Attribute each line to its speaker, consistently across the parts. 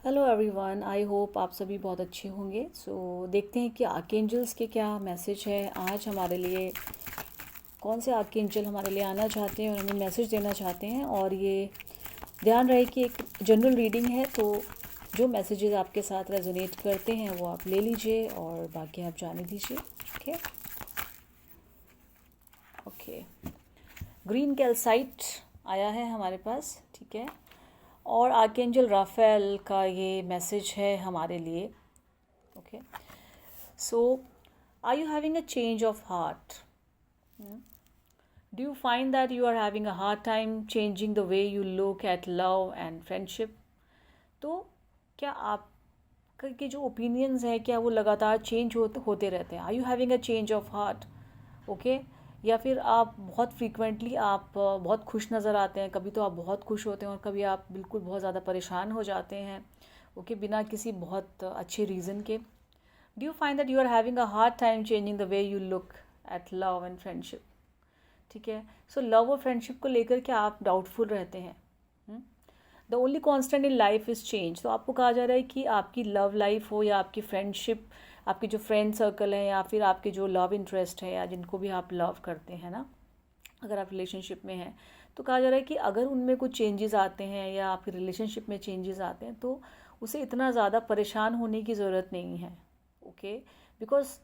Speaker 1: Hello everyone, I hope आप सभी बहुत अच्छे होंगे। देखते हैं कि आर्कएंजल्स के क्या मैसेज है आज हमारे लिए। कौन से आर्कएंजल हमारे लिए आना चाहते हैं और हमें मैसेज देना चाहते हैं। और ये ध्यान रहे कि एक जनरल रीडिंग है, तो जो मैसेजेस आपके साथ रेजोनेट करते हैं वो आप ले लीजिए और बाकी आप जाने दीजिए। Okay okay. ग्रीन कैल्साइट आया है हमारे पास, ठीक है। और आर्कएंजल राफेल का ये मैसेज है हमारे लिए। Okay, so are you having a change of heart? Do you find that you are having a hard time changing the way you look at love and friendship? तो क्या आपके जो opinions हैं क्या वो लगातार चेंज होते रहते हैं? Are you having a change of heart? Okay. या फिर आप बहुत फ्रीक्वेंटली आप बहुत खुश नज़र आते हैं, कभी तो आप बहुत खुश होते हैं और कभी आप बिल्कुल बहुत ज़्यादा परेशान हो जाते हैं, ओके, बिना किसी बहुत अच्छे रीज़न के। Do you find that you are having a hard time changing the way you look at love and friendship? ठीक है। सो लव और फ्रेंडशिप को लेकर के आप डाउटफुल रहते हैं। The only constant in life is change. तो आपको कहा जा रहा है कि आपकी लव लाइफ हो या आपकी फ्रेंडशिप, आपके जो फ्रेंड सर्कल है या फिर आपके जो लव इंटरेस्ट है या जिनको भी आप लव करते हैं ना, अगर आप रिलेशनशिप में हैं, तो कहा जा रहा है कि अगर उनमें कुछ चेंजेस आते हैं या आपकी रिलेशनशिप में चेंजेस आते हैं तो उसे इतना ज़्यादा परेशान होने की ज़रूरत नहीं है। Okay, because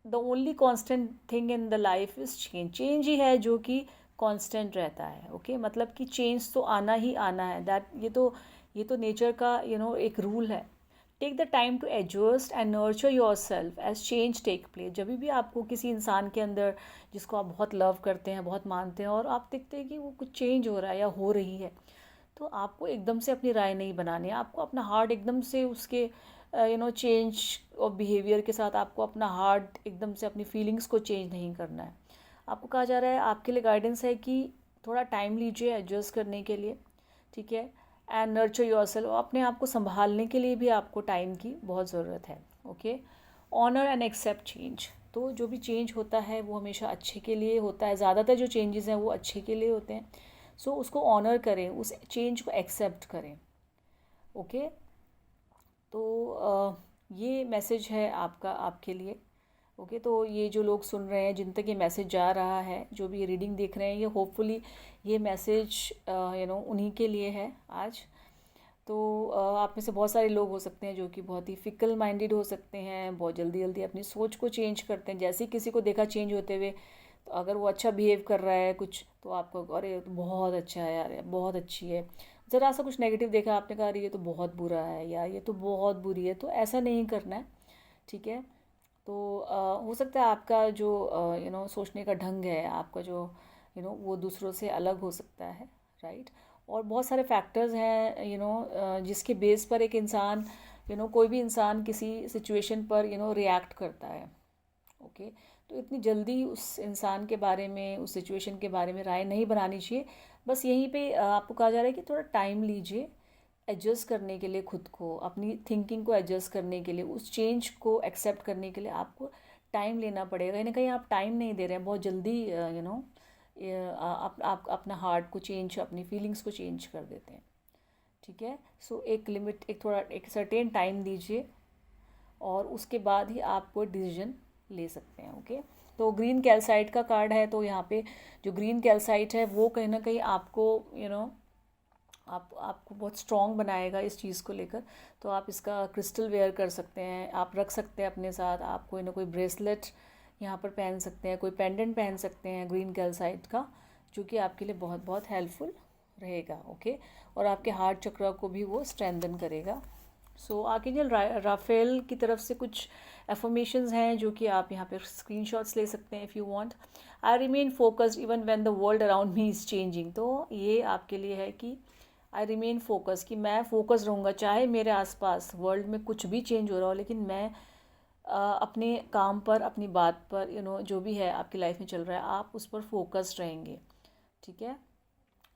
Speaker 1: the only constant thing in the life is change. Change ही है जो कि कांस्टेंट रहता है। ओके, मतलब कि चेंज तो आना ही आना है। दैट ये तो नेचर का एक रूल है। Take the time to adjust and nurture your self as change take place. जब भी आपको किसी इंसान के अंदर जिसको आप बहुत लव करते हैं, बहुत मानते हैं, और आप देखते हैं कि वो कुछ चेंज हो रहा है या हो रही है, तो आपको एकदम से अपनी राय नहीं बनानी है। आपको अपना हार्ट एकदम से उसके चेंज ऑफ बिहेवियर के साथ आपको अपना हार्ट एकदम से अपनी फीलिंग्स को चेंज नहीं करना है। आपको कहा जा रहा है, आपके लिए गाइडेंस है कि थोड़ा टाइम लीजिए एडजस्ट करने के लिए, ठीक है। एंड नर्चर योरसेल्फ, अपने आप को संभालने के लिए भी आपको टाइम की बहुत ज़रूरत है। Okay, honour and accept change. तो जो भी चेंज होता है वो हमेशा अच्छे के लिए होता है। ज़्यादातर जो चेंजेस हैं वो अच्छे के लिए होते हैं। सो उसको ऑनर करें, उस चेंज को एक्सेप्ट करें। ओके, तो ये मैसेज है आपका आपके लिए। ओके, तो ये जो लोग सुन रहे हैं, जिन तक ये मैसेज जा रहा है, जो भी ये रीडिंग देख रहे हैं, ये होपफुली ये मैसेज उन्हीं के लिए है आज। तो आप में से बहुत सारे लोग हो सकते हैं जो कि बहुत ही फिकल माइंडेड हो सकते हैं, बहुत जल्दी जल्दी अपनी सोच को चेंज करते हैं। जैसे ही किसी को देखा चेंज होते हुए, तो अगर वो अच्छा बिहेव कर रहा है कुछ, तो आपको अरे ये तो बहुत अच्छा है यार, ये बहुत अच्छी है। ज़रा सा कुछ नेगेटिव देखा आपने, कहा अरे ये तो बहुत बुरा है या ये तो बहुत बुरी है, तो ऐसा नहीं करना है, ठीक है। तो हो सकता है आपका जो सोचने का ढंग है, आपका जो वो दूसरों से अलग हो सकता है, राइट। और बहुत सारे फैक्टर्स हैं जिसके बेस पर एक इंसान कोई भी इंसान किसी सिचुएशन पर रिएक्ट करता है। ओके, तो इतनी जल्दी उस इंसान के बारे में, उस सिचुएशन के बारे में राय नहीं बनानी चाहिए। बस यहीं पे आपको कहा जा रहा है कि थोड़ा टाइम लीजिए एडजस्ट करने के लिए, खुद को अपनी थिंकिंग को एडजस्ट करने के लिए, उस चेंज को एक्सेप्ट करने के लिए आपको टाइम लेना पड़ेगा। कहीं ना कहीं आप टाइम नहीं दे रहे हैं, बहुत जल्दी आप अपना हार्ट को चेंज, अपनी फीलिंग्स को चेंज कर देते हैं, ठीक है। सो एक लिमिट, एक थोड़ा एक सर्टेन टाइम दीजिए और उसके बाद ही आप कोई डिसीजन ले सकते हैं। ओके, तो ग्रीन कैल्साइट का कार्ड है, तो यहाँ पे जो ग्रीन कैल्साइट है वो कहीं ना कहीं आपको आपको बहुत स्ट्रॉन्ग बनाएगा इस चीज़ को लेकर। तो आप इसका क्रिस्टल वेयर कर सकते हैं, आप रख सकते हैं अपने साथ। आप कोई ना कोई ब्रेसलेट यहाँ पर पहन सकते हैं, कोई पेंडेंट पहन सकते हैं ग्रीन कैल्साइट का, जो कि आपके लिए बहुत बहुत हेल्पफुल रहेगा। ओके, और आपके हार्ट चक्र को भी वो स्ट्रेंथन करेगा। सो आर्कएंजल राफेल की तरफ से कुछ एफर्मेशंस हैं जो कि आप यहाँ पे स्क्रीनशॉट्स ले सकते हैं if you want. I remain focused even when the world around me is changing. तो ये आपके लिए है कि आई रिमेन फोकस, कि मैं फोकस रहूँगा चाहे मेरे आसपास वर्ल्ड में कुछ भी चेंज हो रहा हो, लेकिन मैं अपने काम पर, अपनी बात पर, जो भी है आपकी लाइफ में चल रहा है, आप उस पर फोकस्ड रहेंगे, ठीक है।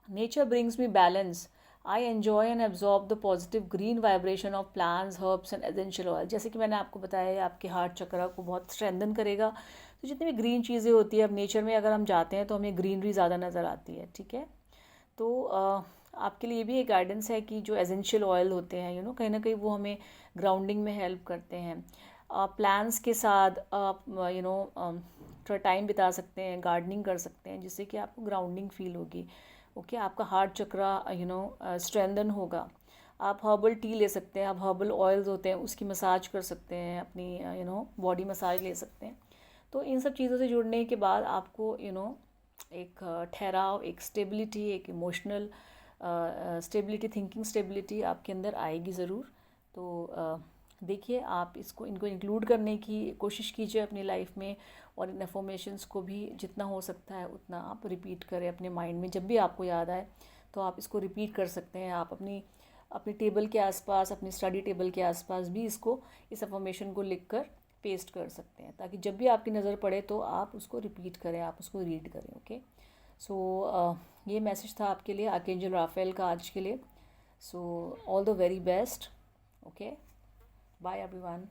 Speaker 1: Nature brings me balance, I enjoy and absorb the positive green vibration of plants, herbs and essential oil. जैसे कि मैंने आपको बताया, ये आपके हार्ट चक्र को बहुत स्ट्रेंथन करेगा। तो जितनी भी ग्रीन चीज़ें होती है, अब नेचर में अगर हम जाते हैं तो हमें ग्रीनरी ज़्यादा नज़र आती है, ठीक है। तो आपके लिए ये भी एक गाइडेंस है कि जो एसेंशियल ऑयल होते हैं कहीं ना कहीं वो हमें ग्राउंडिंग में हेल्प करते हैं। प्लान्स के साथ आप थोड़ा टाइम बिता सकते हैं, गार्डनिंग कर सकते हैं, जिससे कि आपको ग्राउंडिंग फील होगी। ओके, आपका हार्ट चक्रा स्ट्रेंथन होगा। आप हर्बल टी ले सकते हैं, आप हर्बल ऑयल्स होते हैं उसकी मसाज कर सकते हैं, अपनी बॉडी मसाज ले सकते हैं। तो इन सब चीज़ों से जुड़ने के बाद आपको एक ठहराव, एक स्टेबिलिटी, एक इमोशनल स्टेबिलिटी, थिंकिंग स्टेबिलिटी आपके अंदर आएगी ज़रूर। तो देखिए, आप इनको इंक्लूड करने की कोशिश कीजिए अपनी लाइफ में, और इन अफर्मेशंस को भी जितना हो सकता है उतना आप रिपीट करें अपने माइंड में। जब भी आपको याद आए तो आप इसको रिपीट कर सकते हैं। आप अपनी अपनी टेबल के आसपास, अपनी स्टडी टेबल के आसपास भी इस अफर्मेशन को लिख कर पेस्ट कर सकते हैं, ताकि जब भी आपकी नज़र पड़े तो आप उसको रिपीट करें, आप उसको रीड करें। ओके, सो ये मैसेज था आपके लिए, आर्कएंजल राफेल का, आज के लिए। So all the very best. Okay, bye everyone.